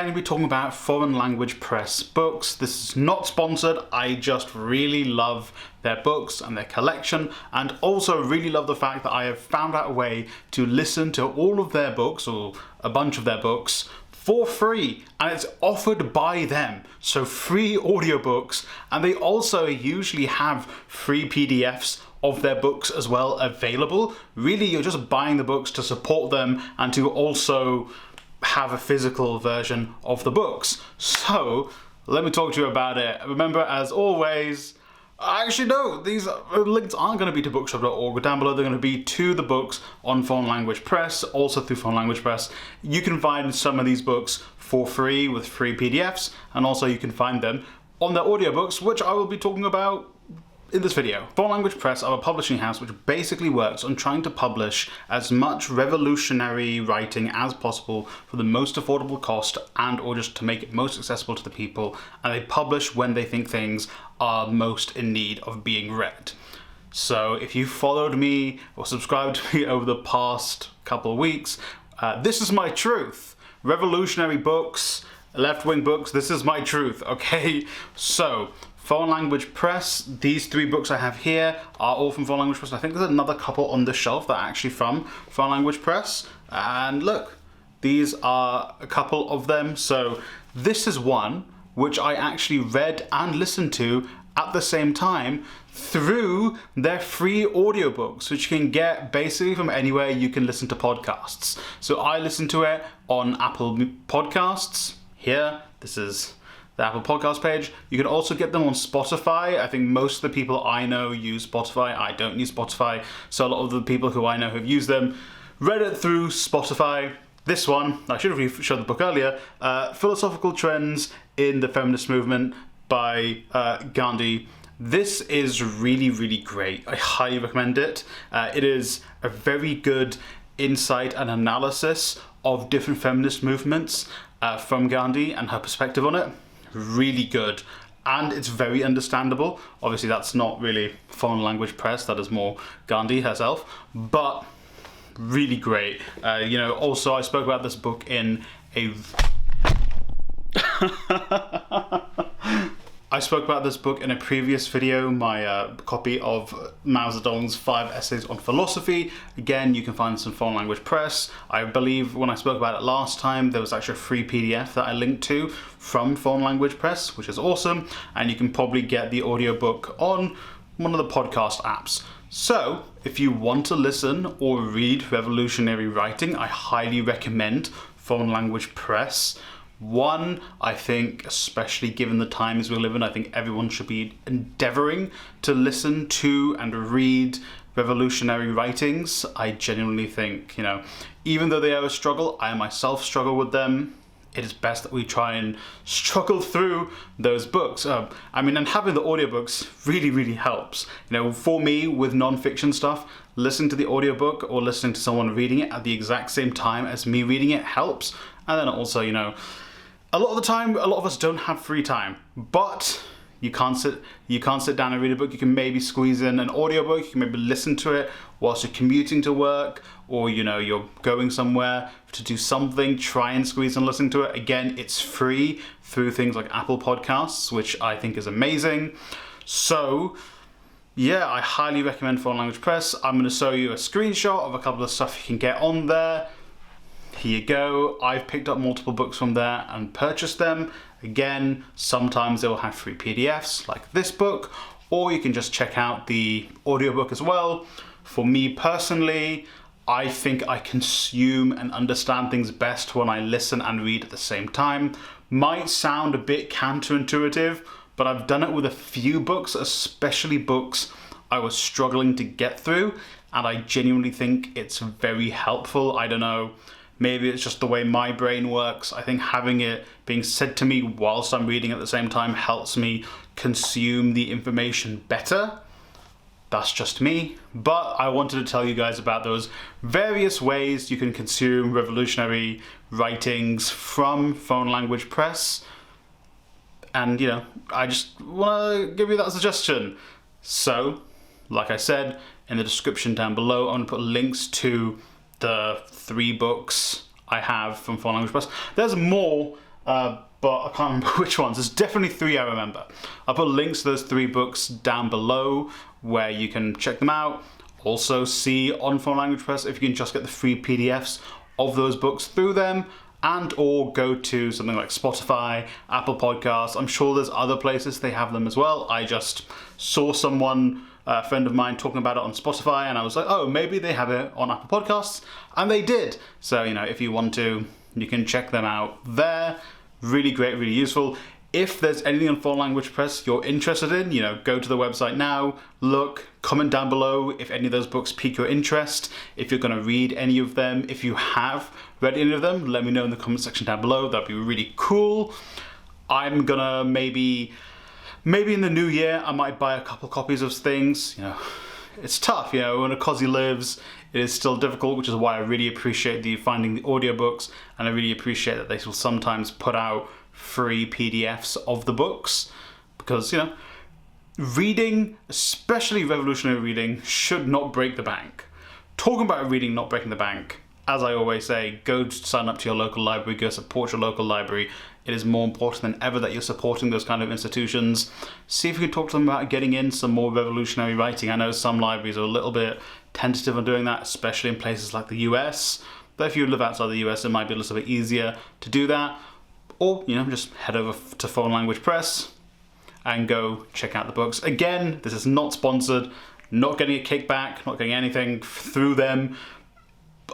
going to be talking about foreign language press books. This is not sponsored. I just really love their books and their collection, and also really love the fact that I have found out a way to listen to all of their books, or a bunch of their books, for free, and it's offered by them. So free audiobooks, and they also usually have free PDFs of their books as well available. Really, you're just buying the books to support them and to also have a physical version of the books. So let me talk to you about it. Remember, as always, actually no, these links aren't going to be to bookshop.org. Down below they're going to be to the books on Foreign Language Press, also through Foreign Language Press. You can find some of these books for free with free PDFs, and also you can find them on their audiobooks, which I will be talking about in this video. Foreign Language Press are a publishing house which basically works on trying to publish as much revolutionary writing as possible for the most affordable cost, and or just to make it most accessible to the people, and they publish when they think things are most in need of being read. So if you followed me or subscribed to me over the past couple of weeks, this is my truth. Revolutionary books, left-wing books, this is my truth, okay? So Foreign Language Press, these three books I have here are all from Foreign Language Press. I think there's another couple on the shelf that are actually from Foreign Language Press. And look, these are a couple of them. So this is one which I actually read and listened to at the same time through their free audiobooks, which you can get basically from anywhere you can listen to podcasts. So I listened to it on Apple Podcasts. Here, this is the Apple Podcast page. You can also get them on Spotify. I think most of the people I know use Spotify. I don't use Spotify, so a lot of the people who I know who've used them read it through Spotify. This one, I should have showed the book earlier, Philosophical Trends in the Feminist Movement by Gandhi. This is really, really great. I highly recommend it. It is a very good insight and analysis of different feminist movements from Gandhi and her perspective on it. Really good, and it's very understandable. Obviously that's not really Foreign Language Press, that is more Gandhi herself, but really great. You know, also I spoke about this book in a previous video, my copy of Mao Zedong's 5 Essays on Philosophy. Again, you can find this in Foreign Language Press. I believe when I spoke about it last time, there was actually a free PDF that I linked to from Foreign Language Press, which is awesome. And you can probably get the audiobook on one of the podcast apps. So if you want to listen or read revolutionary writing, I highly recommend Foreign Language Press. One, I think, especially given the times we live in, I think everyone should be endeavoring to listen to and read revolutionary writings. I genuinely think, you know, even though they are a struggle, I myself struggle with them. It is best that we try and struggle through those books. I mean, and having the audiobooks really, really helps. You know, for me, with non-fiction stuff, listening to the audiobook or listening to someone reading it at the exact same time as me reading it helps. And then also, you know, a lot of the time, a lot of us don't have free time, but you can't sit down and read a book. You can maybe squeeze in an audiobook. You can maybe listen to it whilst you're commuting to work, or, you know, you're going somewhere to do something. Try and squeeze and listen to it. Again, it's free through things like Apple Podcasts, which I think is amazing. So yeah, I highly recommend Foreign Language Press. I'm going to show you a screenshot of a couple of stuff you can get on there. Here you go. I've picked up multiple books from there and purchased them. Again, sometimes they will have free PDFs like this book, or you can just check out the audiobook as well. For me personally, I think I consume and understand things best when I listen and read at the same time. Might sound a bit counterintuitive, but I've done it with a few books, especially books I was struggling to get through, and I genuinely think it's very helpful. I don't know, maybe it's just the way my brain works. I think having it being said to me whilst I'm reading at the same time helps me consume the information better. That's just me, but I wanted to tell you guys about those various ways you can consume revolutionary writings from Foreign Language Press. And, you know, I just want to give you that suggestion. So, like I said, in the description down below, I'm going to put links to the 3 books I have from Foreign Language Press. There's more but I can't remember which ones. There's definitely 3 I remember. I'll put links to those 3 books down below where you can check them out. Also see on Foreign Language Press if you can just get the free PDFs of those books through them, and or go to something like Spotify, Apple Podcasts. I'm sure there's other places they have them as well. I just saw someone, a friend of mine, talking about it on Spotify, and I was like, oh, maybe they have it on Apple Podcasts, and they did. So, you know, if you want to, you can check them out there. Really great, really useful. If there's anything on Foreign Language Press you're interested in, you know, go to the website now, look, comment down below if any of those books pique your interest, if you're going to read any of them. If you have read any of them, let me know in the comment section down below. That'd be really cool. I'm gonna maybe in the new year, I might buy a couple copies of things. You know, it's tough, you know, when a Cosy lives, it is still difficult, which is why I really appreciate finding the audiobooks, and I really appreciate that they will sometimes put out free PDFs of the books, because, you know, reading, especially revolutionary reading, should not break the bank. Talking about reading not breaking the bank, as I always say, go sign up to your local library, go support your local library. It is more important than ever that you're supporting those kind of institutions. See if you can talk to them about getting in some more revolutionary writing. I know some libraries are a little bit tentative on doing that, especially in places like the US. But if you live outside the US, it might be a little bit easier to do that. Or, you know, just head over to Foreign Language Press and go check out the books. Again, this is not sponsored, not getting a kickback, not getting anything through them.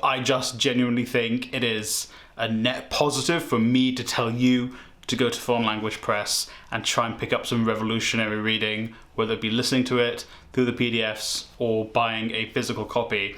I just genuinely think it is a net positive for me to tell you to go to Foreign Language Press and try and pick up some revolutionary reading, whether it be listening to it through the PDFs or buying a physical copy.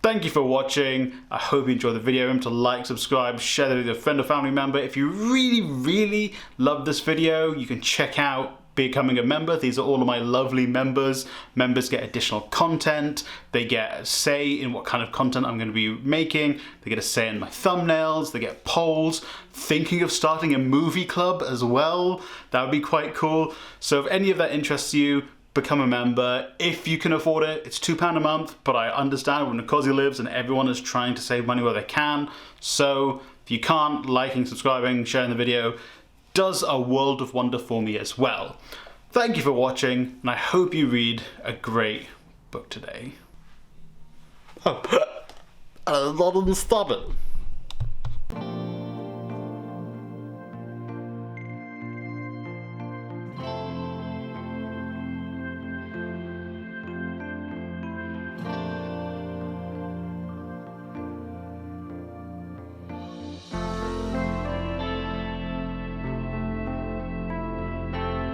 Thank you for watching. I hope you enjoyed the video. Remember to like, subscribe, share it with a friend or family member. If you really, really love this video, you can check out becoming a member. These are all of my lovely members. Members get additional content. They get a say in what kind of content I'm going to be making. They get a say in my thumbnails. They get polls. Thinking of starting a movie club as well. That would be quite cool. So if any of that interests you, become a member. If you can afford it, it's £2 a month, but I understand when Nkosi lives and everyone is trying to save money where they can. So if you can't, liking, subscribing, sharing the video does a world of wonder for me as well. Thank you for watching, and I hope you read a great book today. Oh, I didn't stop it.